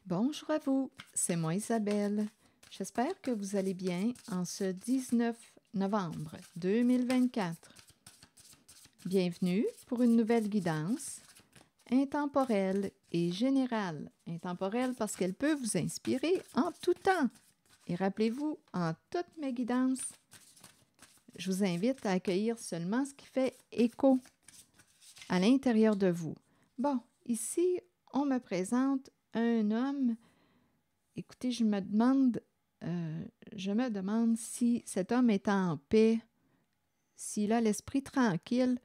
Bonjour à vous, c'est moi Isabelle. J'espère que vous allez bien en ce 19 novembre 2024. Bienvenue pour une nouvelle guidance intemporelle et générale. Intemporelle parce qu'elle peut vous inspirer en tout temps. Et rappelez-vous, en toutes mes guidances, je vous invite à accueillir seulement ce qui fait écho à l'intérieur de vous. Bon, ici, on me présente un homme. Écoutez, je me demande si cet homme est en paix, s'il a l'esprit tranquille,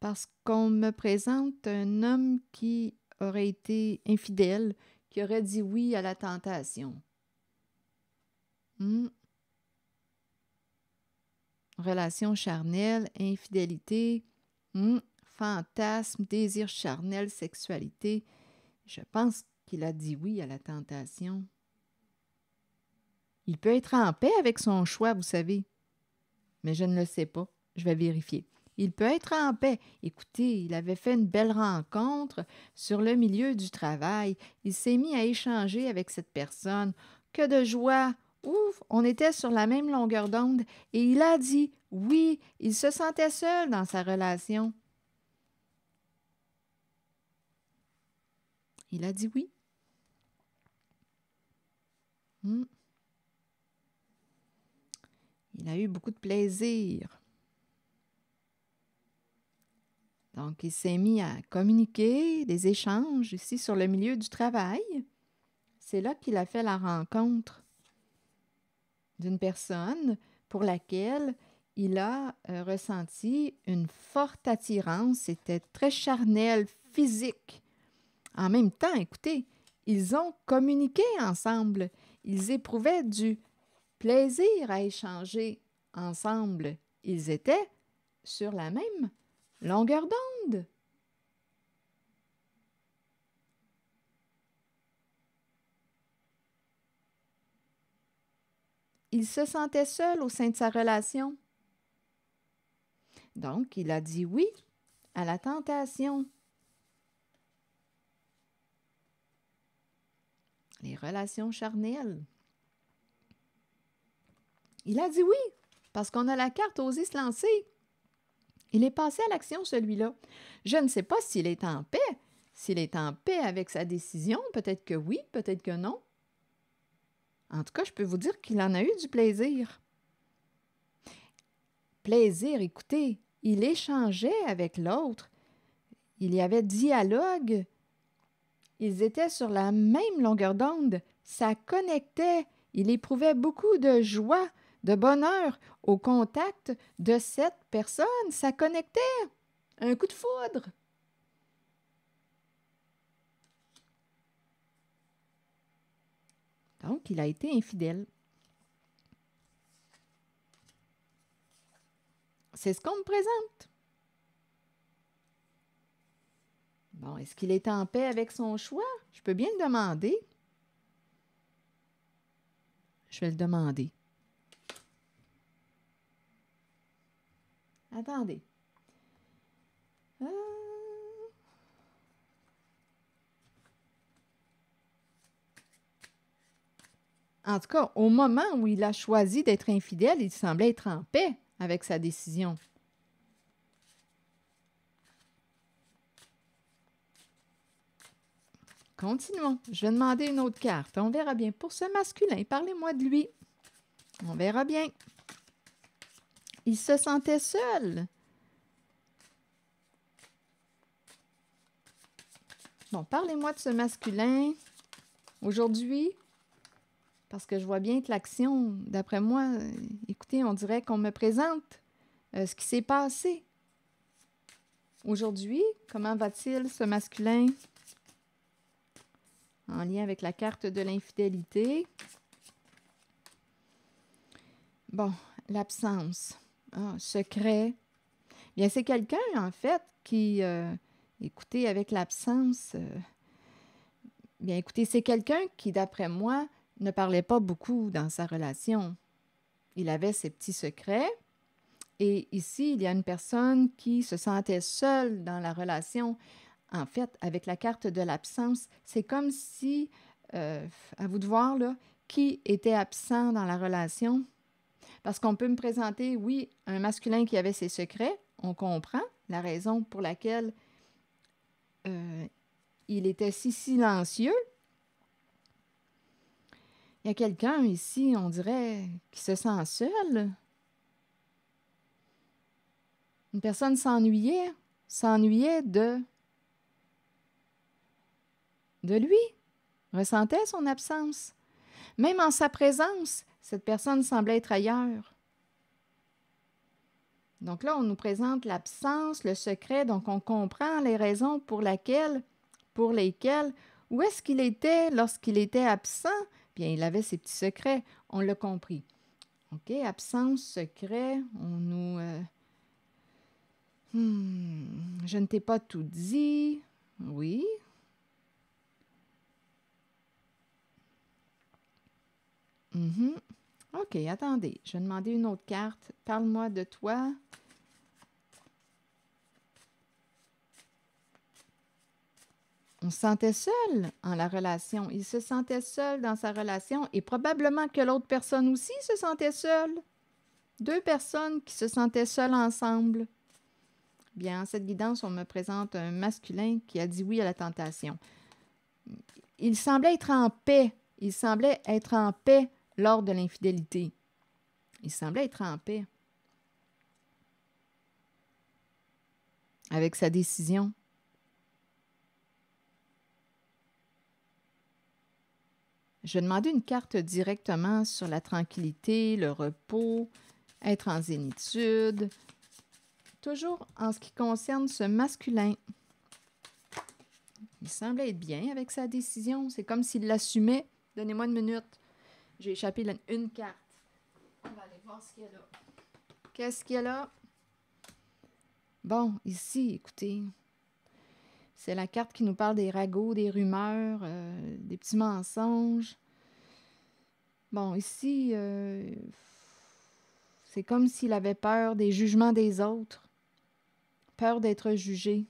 parce qu'on me présente un homme qui aurait été infidèle, qui aurait dit oui à la tentation. Relation charnelle, infidélité, fantasme, désir charnel, sexualité. Je pense qu'il a dit oui à la tentation. Il peut être en paix avec son choix, vous savez. Mais je ne le sais pas. Je vais vérifier. Il peut être en paix. Écoutez, il avait fait une belle rencontre sur le milieu du travail. Il s'est mis à échanger avec cette personne. Que de joie! Ouf! On était sur la même longueur d'onde et il a dit oui. Il se sentait seul dans sa relation. Il a dit oui. Il a eu beaucoup de plaisir. Donc, il s'est mis à communiquer, des échanges ici sur le milieu du travail. C'est là qu'il a fait la rencontre d'une personne pour laquelle il a ressenti une forte attirance. C'était très charnel, physique. En même temps, écoutez, ils ont communiqué ensemble. Ils éprouvaient du plaisir à échanger ensemble. Ils étaient sur la même longueur d'onde. Il se sentait seul au sein de sa relation. Donc, il a dit oui à la tentation. Les relations charnelles. Il a dit oui, parce qu'on a la carte oser se lancer. Il est passé à l'action, celui-là. Je ne sais pas s'il est en paix. S'il est en paix avec sa décision, peut-être que oui, peut-être que non. En tout cas, je peux vous dire qu'il en a eu du plaisir. Plaisir, écoutez, il échangeait avec l'autre. Il y avait dialogue. Ils étaient sur la même longueur d'onde. Ça connectait. Il éprouvait beaucoup de joie, de bonheur au contact de cette personne. Ça connectait. Un coup de foudre. Donc, il a été infidèle. C'est ce qu'on me présente. Bon, est-ce qu'il est en paix avec son choix? Je peux bien le demander. Je vais le demander. Attendez. En tout cas, au moment où il a choisi d'être infidèle, il semblait être en paix avec sa décision. Continuons. Je vais demander une autre carte. On verra bien. Pour ce masculin, parlez-moi de lui. On verra bien. Il se sentait seul. Bon, parlez-moi de ce masculin aujourd'hui, parce que je vois bien que l'action, d'après moi, écoutez, on dirait qu'on me présente ce qui s'est passé. Aujourd'hui, comment va-t-il, ce masculin, en lien avec la carte de l'infidélité? Bon, l'absence. Secret. Bien, c'est quelqu'un, en fait, qui, écoutez, avec l'absence, bien, écoutez, c'est quelqu'un qui, d'après moi, ne parlait pas beaucoup dans sa relation. Il avait ses petits secrets. Et ici, il y a une personne qui se sentait seule dans la relation. En fait, avec la carte de l'absence, c'est comme si, à vous de voir, là, qui était absent dans la relation. Parce qu'on peut me présenter, oui, un masculin qui avait ses secrets, on comprend la raison pour laquelle il était si silencieux. Il y a quelqu'un ici, on dirait, qui se sent seul. Une personne s'ennuyait de lui, ressentait son absence. Même en sa présence, cette personne semblait être ailleurs. Donc là, on nous présente l'absence, le secret, donc on comprend les raisons pour lesquelles, où est-ce qu'il était lorsqu'il était absent? Bien, il avait ses petits secrets, on l'a compris. OK, absence, secret, on nous... je ne t'ai pas tout dit. Oui. OK, attendez, je vais demander une autre carte. Parle-moi de toi. On se sentait seul en la relation. Il se sentait seul dans sa relation et probablement que l'autre personne aussi se sentait seule. Deux personnes qui se sentaient seules ensemble. Bien, en cette guidance, on me présente un masculin qui a dit oui à la tentation. Il semblait être en paix. Il semblait être en paix lors de l'infidélité. Il semblait être en paix avec sa décision. Je vais demander une carte directement sur la tranquillité, le repos, être en zénitude. Toujours en ce qui concerne ce masculin. Il semblait être bien avec sa décision. C'est comme s'il l'assumait. Donnez-moi une minute. J'ai échappé une carte. On va aller voir ce qu'il y a là. Qu'est-ce qu'il y a là? Bon, ici, écoutez, c'est la carte qui nous parle des ragots, des rumeurs, des petits mensonges. Bon, ici, c'est comme s'il avait peur des jugements des autres, peur d'être jugé.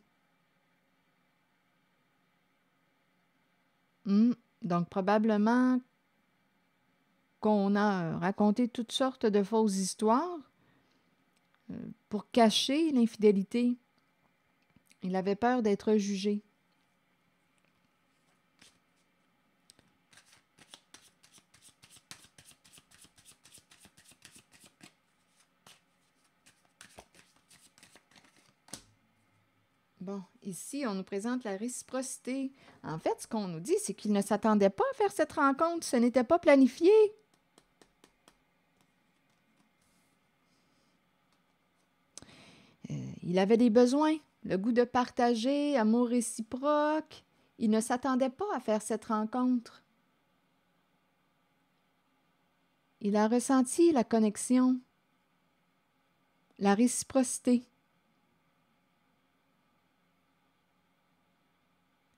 Donc, probablement qu'on a raconté toutes sortes de fausses histoires pour cacher l'infidélité. Il avait peur d'être jugé. Bon, ici, on nous présente la réciprocité. En fait, ce qu'on nous dit, c'est qu'il ne s'attendait pas à faire cette rencontre. Ce n'était pas planifié. Il avait des besoins, le goût de partager, amour réciproque. Il ne s'attendait pas à faire cette rencontre. Il a ressenti la connexion, la réciprocité.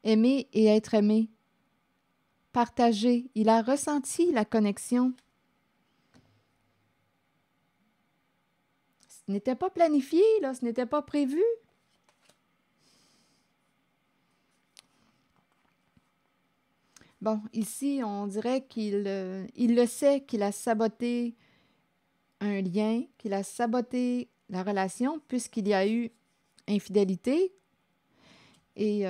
Aimer et être aimé. Partager. Il a ressenti la connexion. Ce n'était pas planifié, là, ce n'était pas prévu. Bon, ici, on dirait qu'il le sait, qu'il a saboté un lien, qu'il a saboté la relation, puisqu'il y a eu infidélité. Et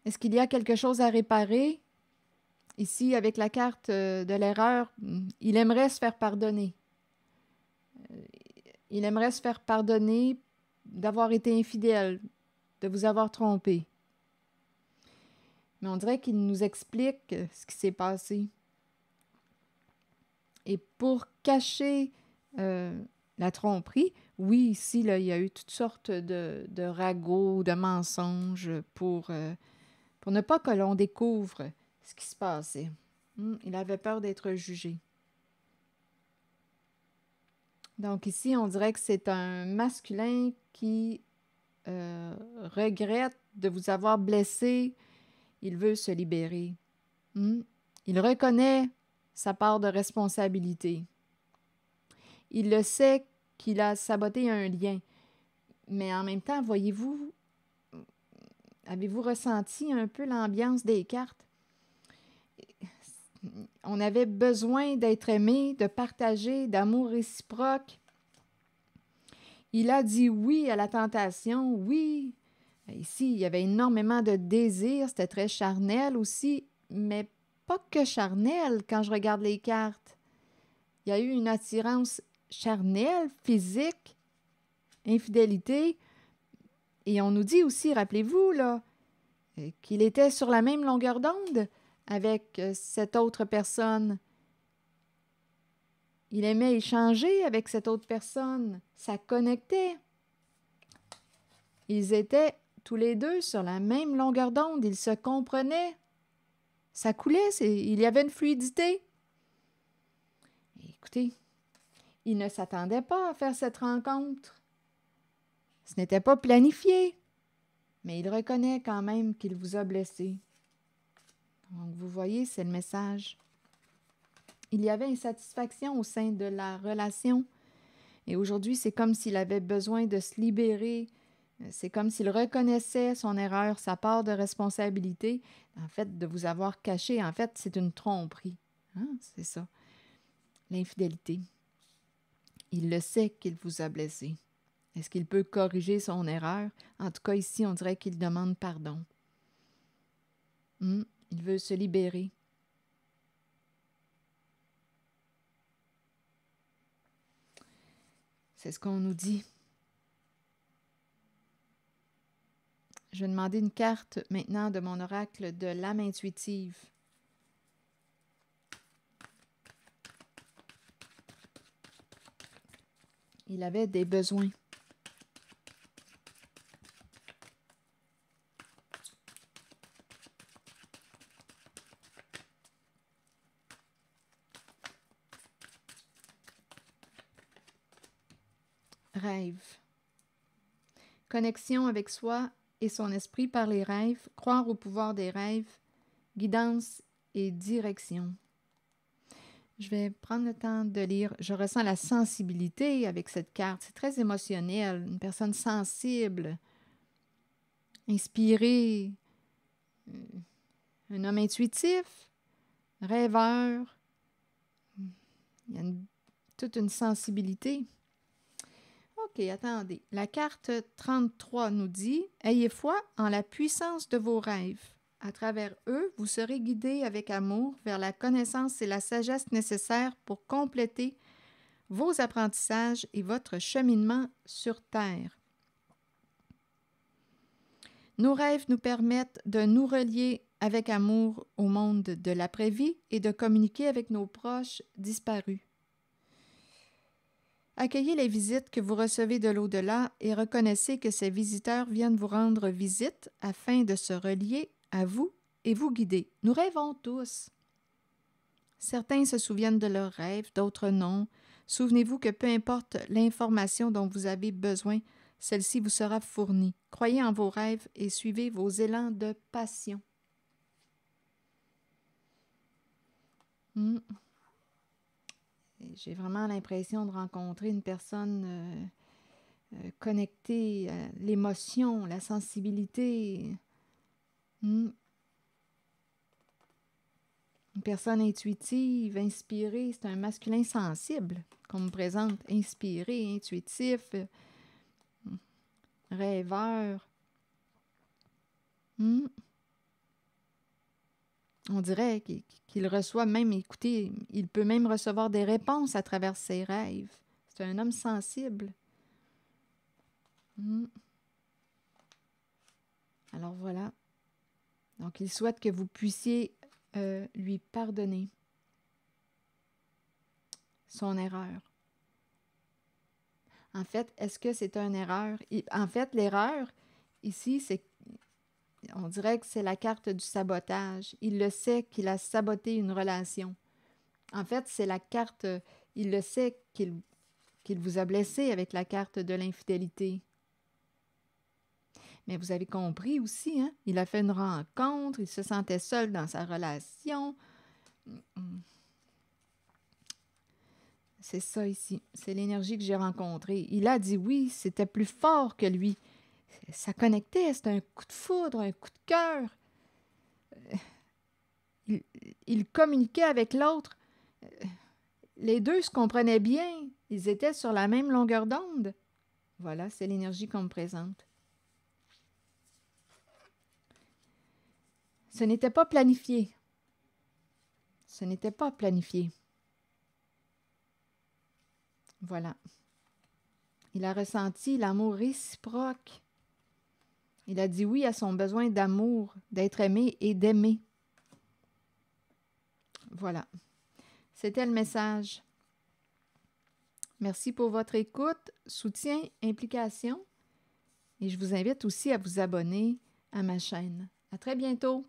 est-ce qu'il y a quelque chose à réparer? Ici, avec la carte de l'erreur, il aimerait se faire pardonner. Il aimerait se faire pardonner d'avoir été infidèle, de vous avoir trompé. Mais on dirait qu'il nous explique ce qui s'est passé. Et pour cacher la tromperie, oui, ici, là, il y a eu toutes sortes de ragots, de mensonges pour ne pas que l'on découvre ce qui se passait. Il avait peur d'être jugé. Donc ici, on dirait que c'est un masculin qui regrette de vous avoir blessé. Il veut se libérer. Il reconnaît sa part de responsabilité. Il le sait qu'il a saboté un lien. Mais en même temps, avez-vous ressenti un peu l'ambiance des cartes? On avait besoin d'être aimé, de partager, d'amour réciproque. Il a dit oui à la tentation, oui. Ici, il y avait énormément de désir, c'était très charnel aussi, mais pas que charnel quand je regarde les cartes. Il y a eu une attirance charnelle, physique, infidélité. Et on nous dit aussi, rappelez-vous, là, qu'il était sur la même longueur d'onde avec cette autre personne. Il aimait échanger avec cette autre personne. Ça connectait. Ils étaient tous les deux sur la même longueur d'onde. Ils se comprenaient. Ça coulait. Il y avait une fluidité. Écoutez, il ne s'attendait pas à faire cette rencontre. Ce n'était pas planifié. Mais il reconnaît quand même qu'il vous a blessé. Donc, vous voyez, c'est le message. Il y avait insatisfaction au sein de la relation. Et aujourd'hui, c'est comme s'il avait besoin de se libérer. C'est comme s'il reconnaissait son erreur, sa part de responsabilité, en fait, de vous avoir caché. En fait, c'est une tromperie. Hein? C'est ça. L'infidélité. Il le sait qu'il vous a blessé. Est-ce qu'il peut corriger son erreur? En tout cas, ici, on dirait qu'il demande pardon. Il veut se libérer. C'est ce qu'on nous dit. Je vais demander une carte maintenant de mon oracle de l'âme intuitive. Il avait des besoins. Rêve. Connexion avec soi et son esprit par les rêves, croire au pouvoir des rêves, guidance et direction. Je vais prendre le temps de lire. Je ressens la sensibilité avec cette carte. C'est très émotionnel. Une personne sensible, inspirée, un homme intuitif, rêveur. Il y a toute une sensibilité. OK, attendez. La carte 33 nous dit « Ayez foi en la puissance de vos rêves. À travers eux, vous serez guidés avec amour vers la connaissance et la sagesse nécessaires pour compléter vos apprentissages et votre cheminement sur Terre. Nos rêves nous permettent de nous relier avec amour au monde de l'après-vie et de communiquer avec nos proches disparus. Accueillez les visites que vous recevez de l'au-delà et reconnaissez que ces visiteurs viennent vous rendre visite afin de se relier à vous et vous guider. Nous rêvons tous. Certains se souviennent de leurs rêves, d'autres non. Souvenez-vous que peu importe l'information dont vous avez besoin, celle-ci vous sera fournie. Croyez en vos rêves et suivez vos élans de passion. J'ai vraiment l'impression de rencontrer une personne connectée à l'émotion, la sensibilité. Une personne intuitive, inspirée. C'est un masculin sensible qu'on me présente. Inspiré, intuitif, rêveur. On dirait qu'il reçoit même, écoutez, il peut même recevoir des réponses à travers ses rêves. C'est un homme sensible. Alors voilà. Donc, il souhaite que vous puissiez lui pardonner son erreur. En fait, est-ce que c'est une erreur? En fait, l'erreur, ici, on dirait que c'est la carte du sabotage. Il le sait qu'il a saboté une relation. En fait, c'est la carte, il le sait qu'il vous a blessé avec la carte de l'infidélité. Mais vous avez compris aussi, hein? Il a fait une rencontre, il se sentait seul dans sa relation. c'est ça ici. C'est l'énergie que j'ai rencontrée. Il a dit oui, c'était plus fort que lui. Ça connectait, c'était un coup de foudre, un coup de cœur. Il communiquait avec l'autre. Les deux se comprenaient bien. Ils étaient sur la même longueur d'onde. Voilà, c'est l'énergie qu'on me présente. Ce n'était pas planifié. Ce n'était pas planifié. Voilà. Il a ressenti l'amour réciproque. Il a dit oui à son besoin d'amour, d'être aimé et d'aimer. Voilà. C'était le message. Merci pour votre écoute, soutien, implication. Et je vous invite aussi à vous abonner à ma chaîne. À très bientôt!